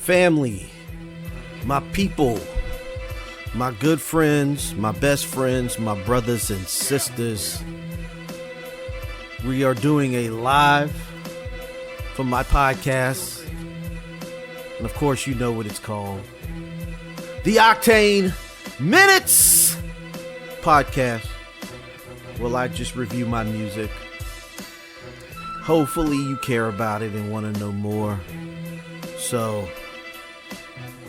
family, my people, my good friends, my best friends, my brothers and sisters. We are doing a live from my podcast. And of course, you know what it's called. The Oktane Minutes podcast. Well, I just review my music. Hopefully you care about it and want to know more. So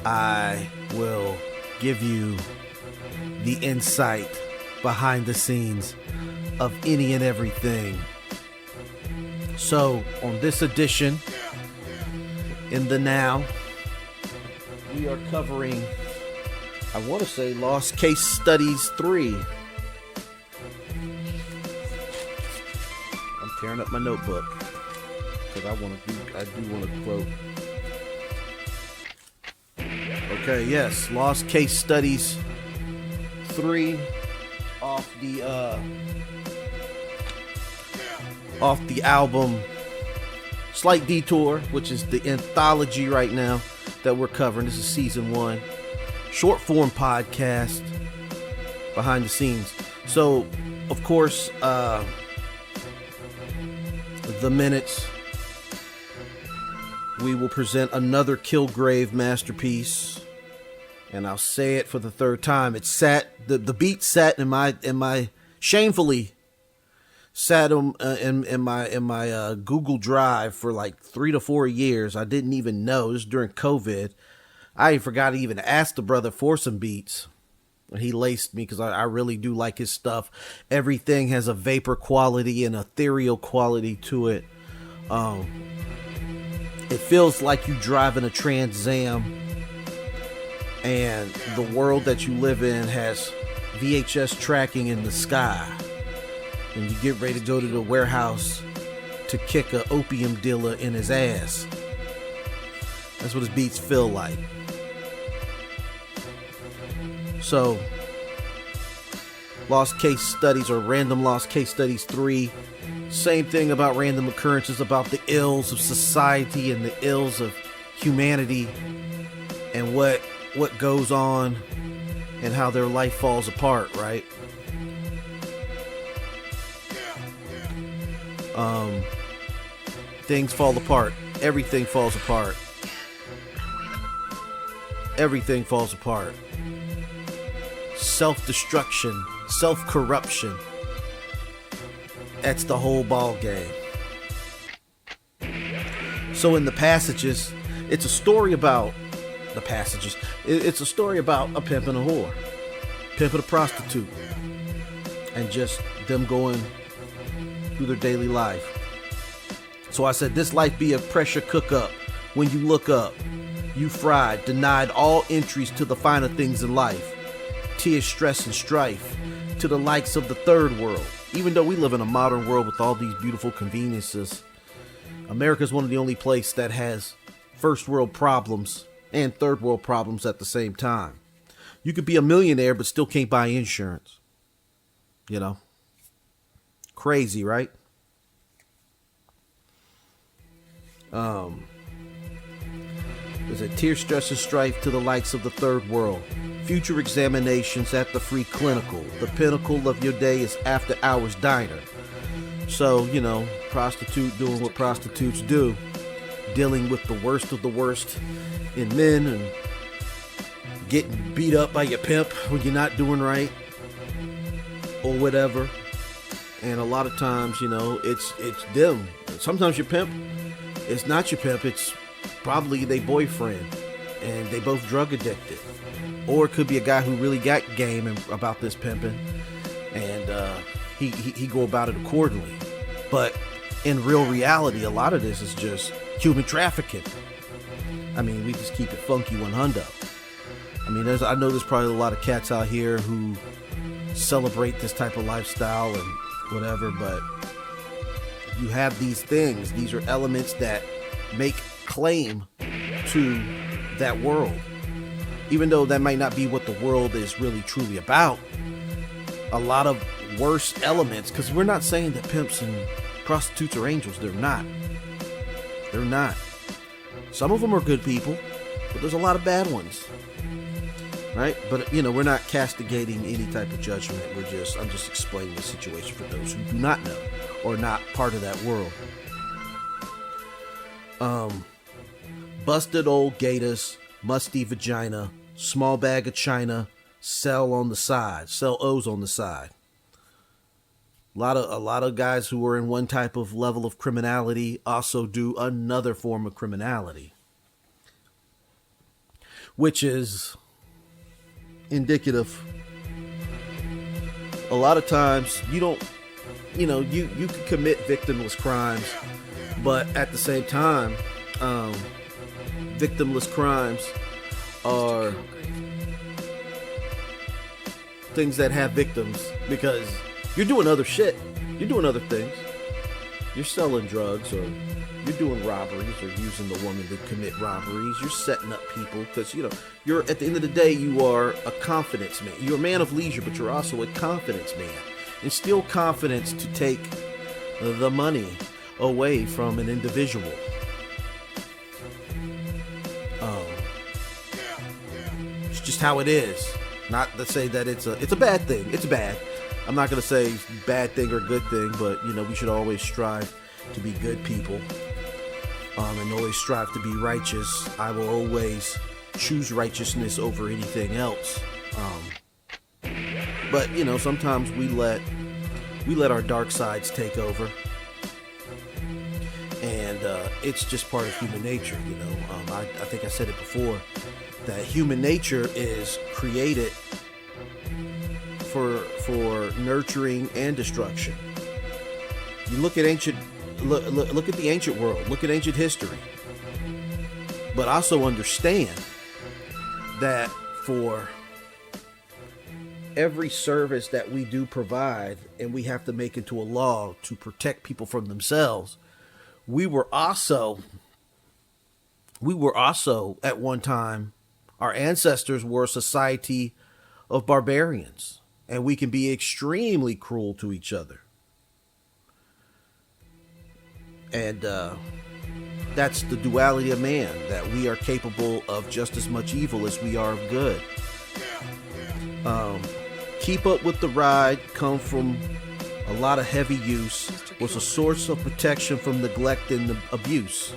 I will give you the insight behind the scenes of any and everything. So on this edition, in the now, we are covering, I want to say, Lost Case Studies 3. I'm tearing up my notebook because I do want to quote. Okay, yes, Lost Case Studies 3 off the album Slight Detour, which is the anthology right now that we're covering. This is season 1, short form podcast behind the scenes. So, of course, the minutes, we will present another Killgrave masterpiece. And I'll say it for the third time. It sat, the beat sat in my shamefully sat in my Google Drive for like 3 to 4 years. I didn't even know. This was during COVID. I forgot to even ask the brother for some beats. He laced me because I really do like his stuff. Everything has a vapor quality and ethereal quality to it. It feels like you driving a Trans Am. And the world that you live in has VHS tracking in the sky. And you get ready to go to the warehouse to kick an opium dealer in his ass. That's what his beats feel like. So, Lost Case Studies, or Random Lost Case Studies 3. Same thing about random occurrences, about the ills of society and the ills of humanity and what goes on and how their life falls apart, right? Things fall apart. Everything falls apart. Everything falls apart. Self-destruction, self-corruption. That's the whole ball game. So in the passages, it's a story about It's a story about a pimp and a whore, pimp and a prostitute, and just them going through their daily life. So I said, this life be a pressure cook-up. When you look up, you fried, denied all entries to the finer things in life. Tears, stress, and strife to the likes of the third world. Even though we live in a modern world with all these beautiful conveniences, America's one of the only places that has first world problems and third world problems at the same time. You could be a millionaire but still can't buy insurance. You know? Crazy, right? There's a tear, stress, and strife to the likes of the third world. Future examinations at the free clinical. The pinnacle of your day is after hours diner. So, you know, prostitute doing what prostitutes do. Dealing with the worst of the worst in men and getting beat up by your pimp when you're not doing right or whatever. And a lot of times, you know, it's them. Sometimes your pimp, it's not your pimp, it's probably their boyfriend and they both drug addicted. Or it could be a guy who really got game about this pimping and he go about it accordingly. But in real reality, a lot of this is just human trafficking. I mean, we just keep it funky 100. I mean, I know there's probably a lot of cats out here who celebrate this type of lifestyle and whatever, but you have these things. These are elements that make claim to that world. Even though that might not be what the world is really truly about, a lot of worse elements, because we're not saying that pimps and prostitutes are angels. They're not. They're not. Some of them are good people. but there's a lot of bad ones, right? But we're not castigating any type of judgment. I'm just explaining the situation for those who do not know or not part of that world. Busted old gators, musty vagina, small bag of china, sell O's on the side. A lot of guys who are in one type of level of criminality also do another form of criminality, which is indicative. A lot of times you can commit victimless crimes, but at the same time, victimless crimes are things that have victims because you're doing other shit. You're doing other things. You're selling drugs, or you're doing robberies, or using the woman to commit robberies. You're setting up people because, you're at the end of the day, you are a confidence man. You're a man of leisure, but you're also a confidence man. Instill confidence to take the money away from an individual. It's just how it is. Not to say that it's a bad thing. It's bad. I'm not going to say bad thing or good thing, but we should always strive to be good people, and always strive to be righteous. I will always choose righteousness over anything else. But sometimes we let our dark sides take over, and it's just part of human nature. I think I said it before, that human nature is created for nurturing and destruction. You look at look at the ancient world, look at ancient history, but also understand that for every service that we do provide and we have to make into a law to protect people from themselves, we were also at one time, our ancestors were a society of barbarians, and we can be extremely cruel to each other. And that's the duality of man, that we are capable of just as much evil as we are of good. Keep up with the ride come from a lot of heavy use, was a source of protection from neglect and abuse.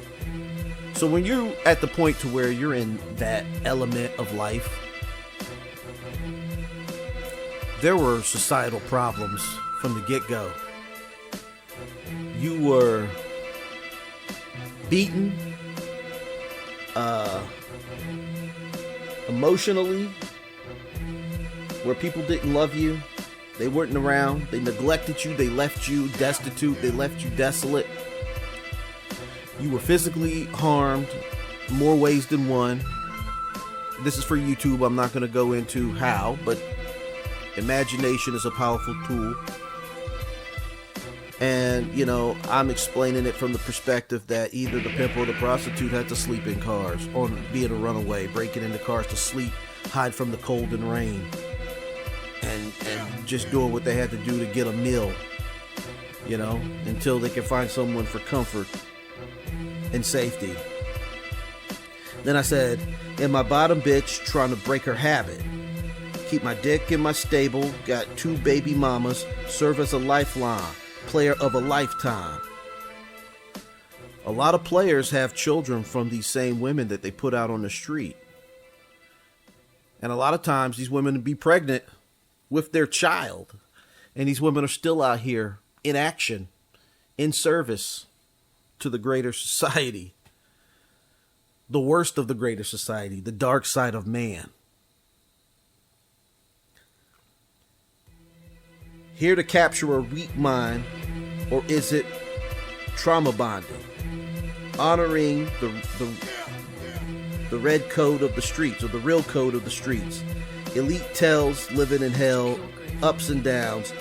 So when you're at the point to where you're in that element of life, there were societal problems from the get-go. You were beaten emotionally, where people didn't love you, they weren't around, they neglected you, they left you destitute, they left you desolate. You were physically harmed more ways than one. This is for YouTube. I'm not going to go into how, but imagination is a powerful tool. And, I'm explaining it from the perspective that either the pimp or the prostitute had to sleep in cars, or being a runaway, breaking into cars to sleep, hide from the cold and rain, and just doing what they had to do to get a meal, until they could find someone for comfort and safety. Then I said, and my bottom bitch trying to break her habit. Keep my dick in my stable, got 2 baby mamas, serve as a lifeline, player of a lifetime. A lot of players have children from these same women that they put out on the street. And a lot of times these women be pregnant with their child. And these women are still out here in action, in service to the greater society. The worst of the greater society, the dark side of man. Here to capture a weak mind, or is it trauma bonding? Honoring the red code of the streets, or the real code of the streets. Elite tells living in hell, ups and downs,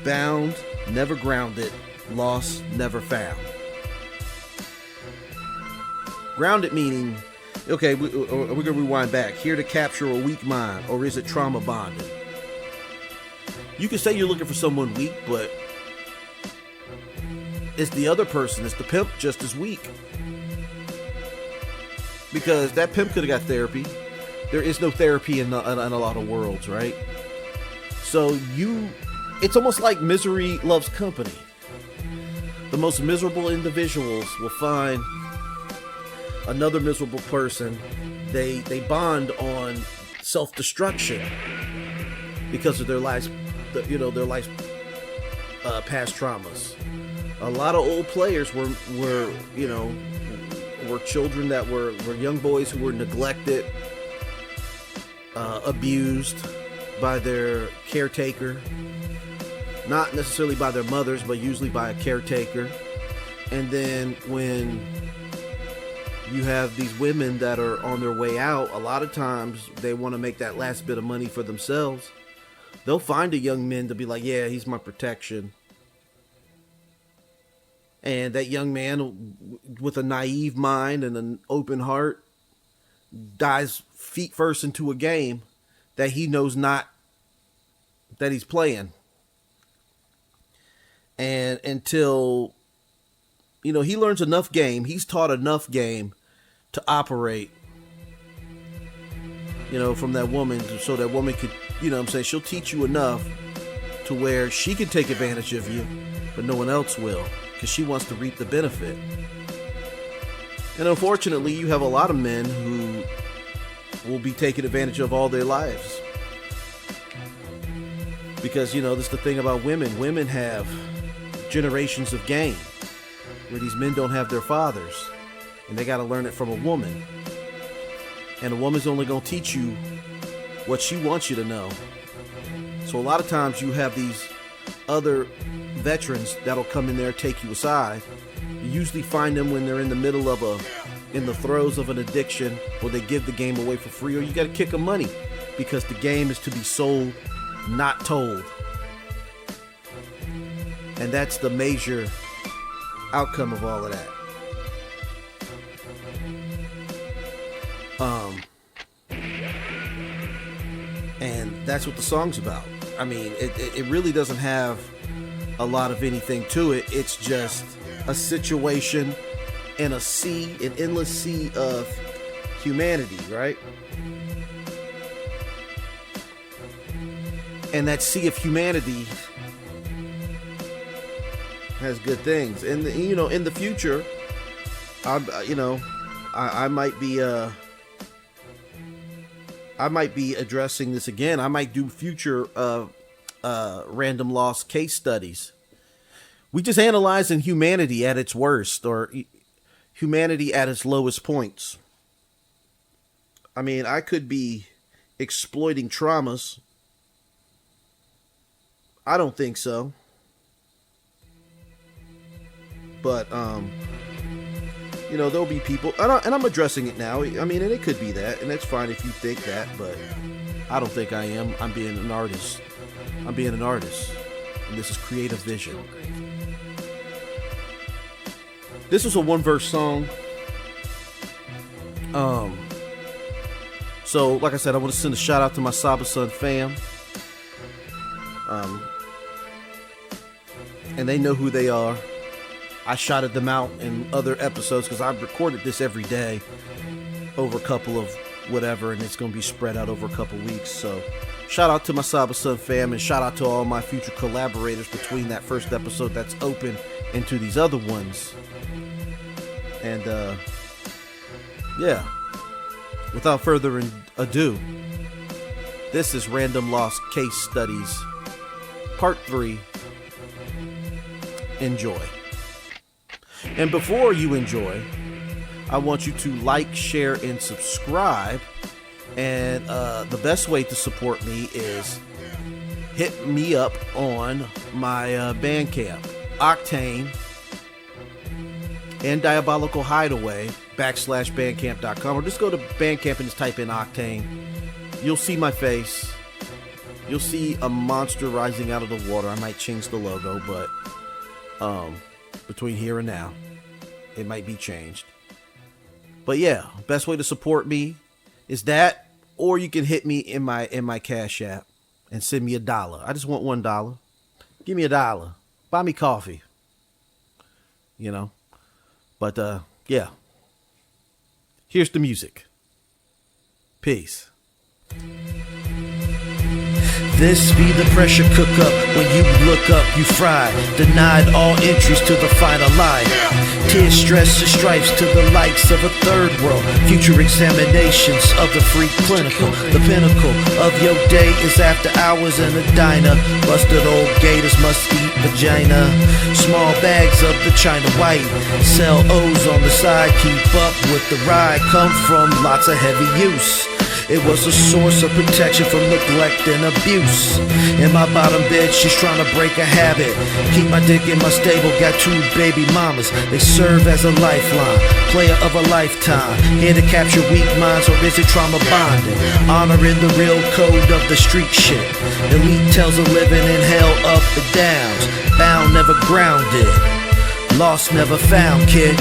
Bound, never grounded, lost, never found. Grounded meaning, okay, we're going to rewind back. Here to capture a weak mind, or is it trauma bonded? You can say you're looking for someone weak, but is the other person, is the pimp, just as weak. Because that pimp could have got therapy. There is no therapy in a lot of worlds, right? So it's almost like misery loves company. The most miserable individuals will find another miserable person. They bond on self-destruction because of their life's past traumas. A lot of old players were children that were young boys who were neglected, abused by their caretaker, not necessarily by their mothers, but usually by a caretaker. And then when you have these women that are on their way out, a lot of times they want to make that last bit of money for themselves. They'll find a young man to be like, yeah, he's my protection. And that young man with a naive mind and an open heart dives feet first into a game that he knows not that he's playing. And until, he learns enough game, he's taught enough game to operate, from that woman, so that woman could, she'll teach you enough to where she can take advantage of you, but no one else will, because she wants to reap the benefit. And unfortunately, you have a lot of men who will be taken advantage of all their lives. Because, this is the thing about women. Women have generations of game where these men don't have their fathers, and they got to learn it from a woman. And a woman's only going to teach you what she wants you to know. So a lot of times you have these other veterans that'll come in there, take you aside. You usually find them when they're in the middle of in the throes of an addiction, or they give the game away for free, or you got to kick them money, because the game is to be sold, not told. And that's the major outcome of all of that. And that's what the song's about. I mean, it really doesn't have a lot of anything to it. It's just a situation in an endless sea of humanity, right? And that sea of humanity has good things. And in the future, I might be addressing this again. I might do future random loss case studies. We just analyzing humanity at its worst, or humanity at its lowest points. I mean, I could be exploiting traumas. I don't think so. But there'll be people, and I'm addressing it now. I mean, and it could be that, and that's fine if you think that, but I don't think I am. I'm being an artist. And this is creative vision. This was a one-verse song. So, like I said, I want to send a shout out to my Saba Son fam. And they know who they are. I shouted them out in other episodes because I've recorded this every day over a couple of whatever, and it's going to be spread out over a couple weeks. So shout out to my Saba Son fam, and shout out to all my future collaborators between that first episode that's open into these other ones. And without further ado, this is Random Lost Case Studies Part 3. Enjoy. And before you enjoy, I want you to like, share, and subscribe. And the best way to support me is hit me up on my Bandcamp, Oktane and Diabolical Hideaway /bandcamp.com, or just go to Bandcamp and just type in Oktane. You'll see my face. You'll see a monster rising out of the water. I might change the logo, but between here and now, it might be changed. But yeah, best way to support me is that, or you can hit me in my Cash App and send me $1. I just want $1. Give me $1. Buy me coffee. you know. But yeah. Here's the music. Peace. This be the pressure cook up. When you look up, you fry. Denied all entries to the final line. Tears, stress, and stripes to the likes of a third world. Future examinations of the free clinical. The pinnacle of your day is after hours in a diner. Busted old gators must eat vagina. Small bags of the China white. Sell O's on the side. Keep up with the ride. Come from lots of heavy use. It was a source of protection from neglect and abuse. In my bottom bed, she's trying to break a habit. Keep my dick in my stable, got 2 baby mamas. They serve as a lifeline, player of a lifetime. Here to capture weak minds, or is it trauma bonding? Honoring the real code of the street shit. Elite tells of living in hell up and downs. Bound, never grounded. Lost, never found, kid.